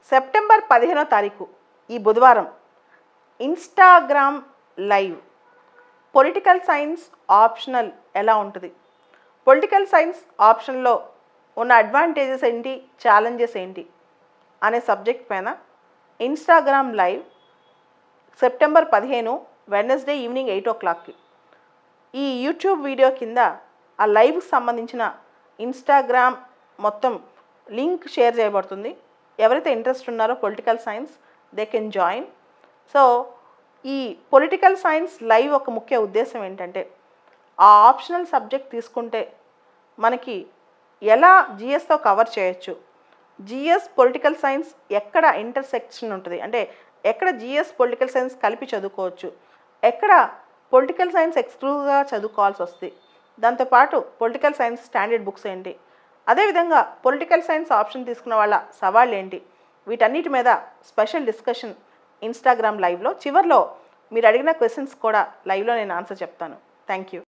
September 15వ తారీఖు ఈ బుధవారం Instagram live political science optional ఎలా ఉంటుంది, పొలిటికల్ సైన్స్ ఆప్షన్లో ఉన్న అడ్వాంటేజెస్ ఏంటి, ఛాలెంజెస్ ఏంటి అనే సబ్జెక్ట్ పైన Instagram live September 15 Wednesday evening 8 o'clockకి ఈ యూట్యూబ్ వీడియో కింద ఆ లైవ్కి సంబంధించిన ఇన్స్టాగ్రామ్ మొత్తం లింక్ షేర్ చేయబడుతుంది. ఎవరైతే ఇంట్రెస్ట్ ఉన్నారో political science they can join. So ఈ పొలిటికల్ సైన్స్ లైవ్ ఒక ముఖ్య ఉద్దేశం ఏంటంటే ఆ ఆప్షనల్ సబ్జెక్ట్ తీసుకుంటే మనకి ఎలా జిఎస్తో కవర్ చేయొచ్చు, జిఎస్ పొలిటికల్ సైన్స్ ఎక్కడ ఇంటర్సెక్షన్ ఉంటుంది, అంటే ఎక్కడ జిఎస్ పొలిటికల్ సైన్స్ కలిపి చదువుకోవచ్చు, ఎక్కడ పొలిటికల్ సైన్స్ ఎక్స్క్లూజివ్గా చదువుకోవాల్సి వస్తుంది, దాంతోపాటు పొలిటికల్ సైన్స్ స్టాండర్డ్ బుక్స్ ఏంటి, అదేవిధంగా పొలిటికల్ సైన్స్ ఆప్షన్ తీసుకున్న వాళ్ళ సవాళ్ళు ఏంటి, వీటన్నిటి మీద స్పెషల్ డిస్కషన్ ఇన్స్టాగ్రామ్ లైవ్లో చివర్లో మీరు అడిగిన క్వశ్చన్స్ కూడా లైవ్లో నేను ఆన్సర్ చెప్తాను. Thank you.